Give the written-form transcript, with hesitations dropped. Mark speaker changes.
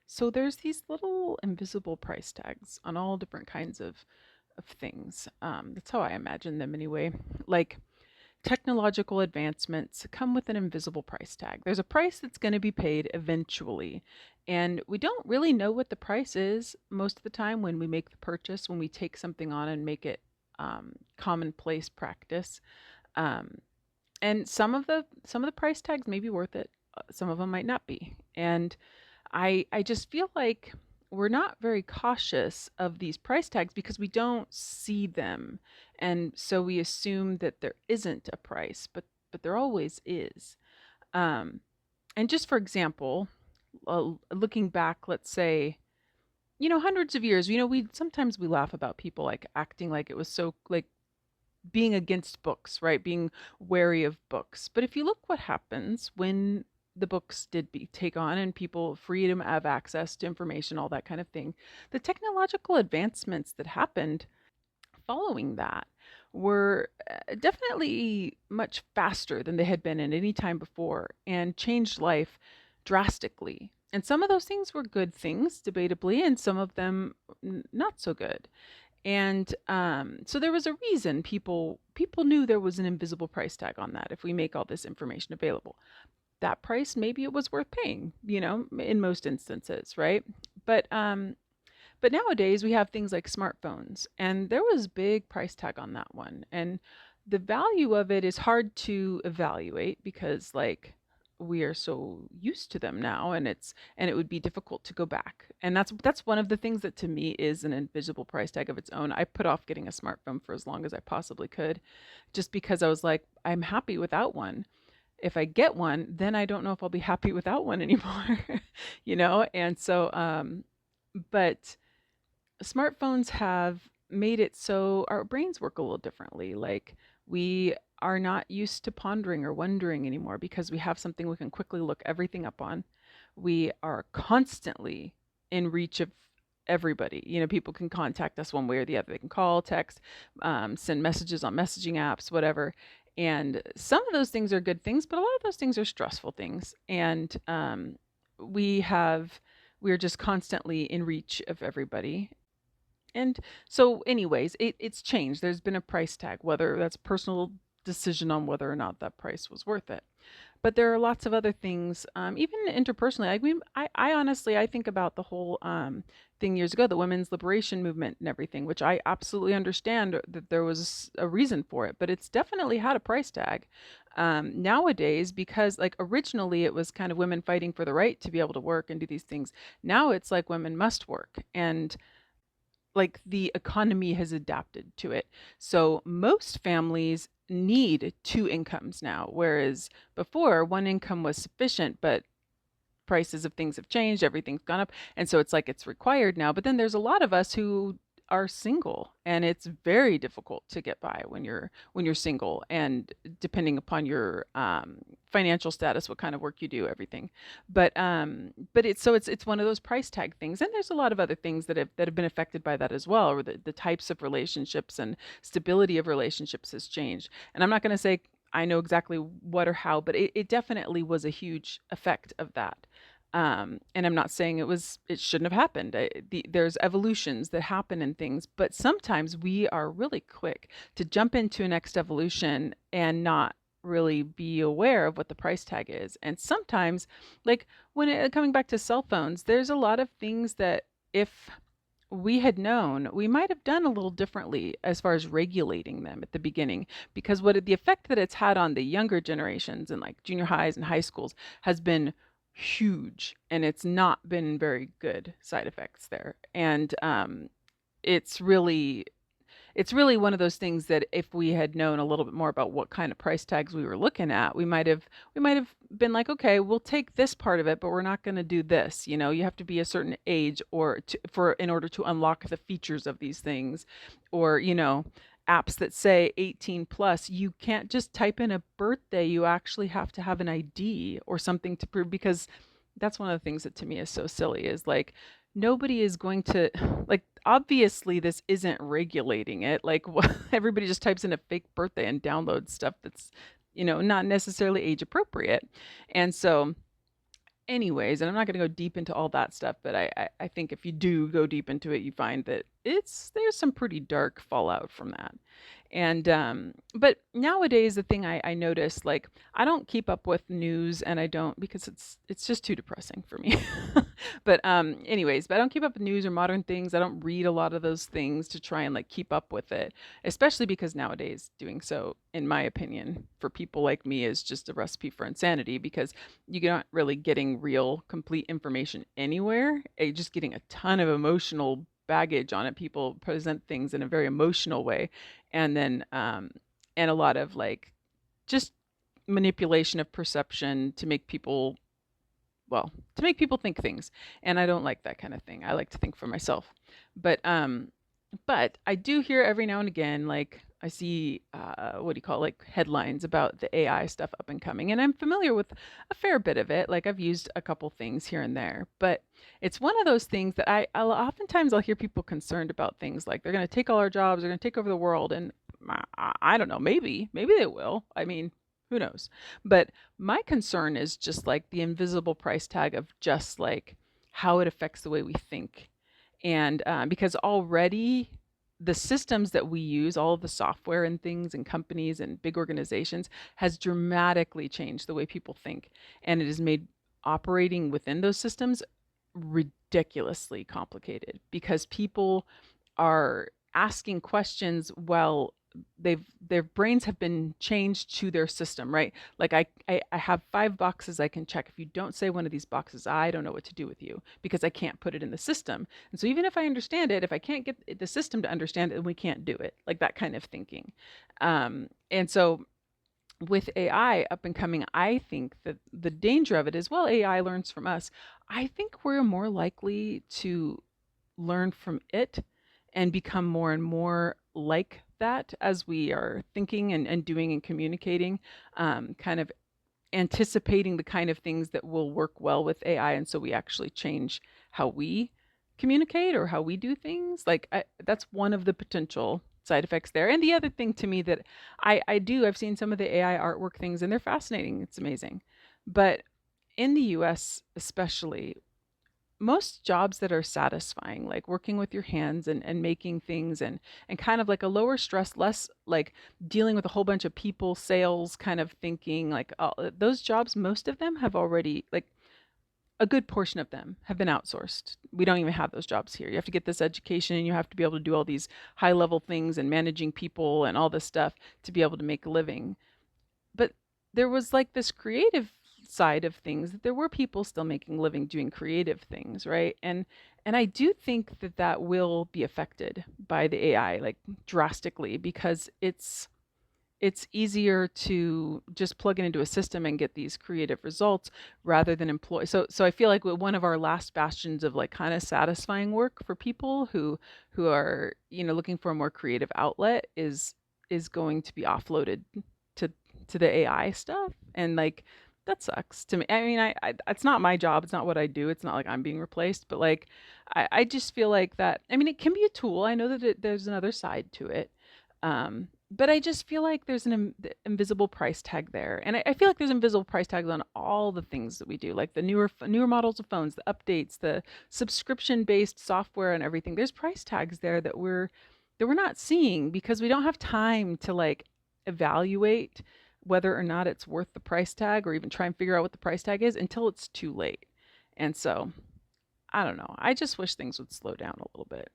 Speaker 1: So there's these little invisible price tags on all different kinds of things. That's how I imagine them anyway. Like technological advancements come with an invisible price tag. There's a price that's going to be paid eventually. And we don't really know what the price is most of the time when we make the purchase, when we take something on and make it commonplace practice. Um, and some of the price tags may be worth it. Some of them might not be. And I just feel like we're not very cautious of these price tags because we don't see them. And so we assume that there isn't a price, but there always is. Um, and just for example, looking back, let's say, hundreds of years, we sometimes we laugh about people like acting like it was so like being against books, right? Being wary of books. But if you look what happens when the books did take on and people freedom of access to information, all that kind of thing, the technological advancements that happened following that were definitely much faster than they had been at any time before and changed life drastically. And some of those things were good things, debatably, and some of them not so good. And so there was a reason people knew there was an invisible price tag on that. If we make all this information available, that price maybe it was worth paying. In most instances, right? But um, but nowadays we have things like smartphones, and there was big price tag on that one. And the value of it is hard to evaluate because we are so used to them now, and it would be difficult to go back. And that's one of the things that to me is an invisible price tag of its own. I put off getting a smartphone for as long as I possibly could just because I was like, I'm happy without one. If I get one, then I don't know if I'll be happy without one anymore. And so but smartphones have made it so our brains work a little differently. Like we are not used to pondering or wondering anymore because we have something we can quickly look everything up on. We are constantly in reach of everybody. People can contact us one way or the other. They can call, text, send messages on messaging apps, whatever. And some of those things are good things, but a lot of those things are stressful things. And we have we're just constantly in reach of everybody. And so, anyways, it's changed. There's been a price tag, whether that's personal decision on whether or not that price was worth it. But there are lots of other things, even interpersonally. I honestly, I think about the whole thing years ago, the women's liberation movement and everything, which I absolutely understand that there was a reason for it, but it's definitely had a price tag. Nowadays, because like originally it was kind of women fighting for the right to be able to work and do these things. Now it's like women must work. And like the economy has adapted to it. So most families need two incomes now, whereas before one income was sufficient, but prices of things have changed, everything's gone up, and so it's like it's required now. But then there's a lot of us who are single, and it's very difficult to get by when you're single, and depending upon your financial status, what kind of work you do, everything. But it's one of those price tag things, and there's a lot of other things that have been affected by that as well, or the types of relationships and stability of relationships has changed. And I'm not going to say I know exactly what or how, but it definitely was a huge effect of that. And I'm not saying it shouldn't have happened. There's evolutions that happen in things, but sometimes we are really quick to jump into a next evolution and not really be aware of what the price tag is. And sometimes, like coming back to cell phones, there's a lot of things that if we had known, we might have done a little differently as far as regulating them at the beginning, because the effect that it's had on the younger generations and like junior highs and high schools has been huge, and it's not been very good side effects there. And it's really it's really one of those things that if we had known a little bit more about what kind of price tags we were looking at, we might have been like, okay, we'll take this part of it, but we're not going to do this. You have to be a certain age for in order to unlock the features of these things, or apps that say 18 plus, you can't just type in a birthday. You actually have to have an ID or something to prove, because that's one of the things that to me is so silly, is like nobody is going to like, obviously this isn't regulating it. Like everybody just types in a fake birthday and downloads stuff that's not necessarily age appropriate. And so anyways, and I'm not going to go deep into all that stuff, but I think if you do go deep into it, you find that there's some pretty dark fallout from that. And but nowadays the thing I notice, like, I don't keep up with news, and I don't, because it's just too depressing for me. But anyways, but I don't keep up with news or modern things. I don't read a lot of those things to try and like keep up with it, especially because nowadays doing so, in my opinion, for people like me is just a recipe for insanity, because you're not really getting real complete information anywhere. You're just getting a ton of emotional baggage on it. People present things in a very emotional way, and then and a lot of like just manipulation of perception to make people, well, to make people think things. And I don't like that kind of thing. I like to think for myself. But I do hear every now and again, like I see, what do you call it, like headlines about the AI stuff up and coming, and I'm familiar with a fair bit of it. Like I've used a couple things here and there, but it's one of those things that I'll hear people concerned about things like they're going to take all our jobs, they're going to take over the world, and I don't know, maybe they will. I mean, who knows? But my concern is just like the invisible price tag of just like how it affects the way we think. And because already the systems that we use, all of the software and things and companies and big organizations, has dramatically changed the way people think. And it has made operating within those systems ridiculously complicated, because people are asking questions while their brains have been changed to their system, right? Like I have 5 boxes I can check. If you don't say one of these boxes, I don't know what to do with you, because I can't put it in the system. And so even if I understand it, if I can't get the system to understand it, then we can't do it. Like that kind of thinking. And so with AI up and coming, I think that the danger of it is, well, AI learns from us. I think we're more likely to learn from it and become more and more like that as we are thinking and doing and communicating, kind of anticipating the kind of things that will work well with AI. And so we actually change how we communicate or how we do things. Like that's one of the potential side effects there. And the other thing to me that I've seen some of the AI artwork things, and they're fascinating. It's amazing. But in the US, especially, most jobs that are satisfying, like working with your hands and making things, and kind of like a lower stress, less like dealing with a whole bunch of people, sales kind of thinking, like those jobs, most of them have already, like a good portion of them have been outsourced. We don't even have those jobs here. You have to get this education, and you have to be able to do all these high level things and managing people and all this stuff to be able to make a living. But there was like this creative side of things, that there were people still making a living doing creative things, right? And I do think that that will be affected by the AI, like drastically, because it's easier to just plug it into a system and get these creative results rather than employ. So I feel like one of our last bastions of like kind of satisfying work for people who are, looking for a more creative outlet is going to be offloaded to to the AI stuff. And like that sucks to me. I mean, I it's not my job. It's not what I do. It's not like I'm being replaced. But like, I just feel like that. I mean, it can be a tool. I know that there's another side to it. But I just feel like there's an invisible price tag there, and I feel like there's invisible price tags on all the things that we do, like the newer models of phones, the updates, the subscription based software, and everything. There's price tags there that we're not seeing, because we don't have time to like evaluate whether or not it's worth the price tag, or even try and figure out what the price tag is until it's too late. And so I don't know. I just wish things would slow down a little bit.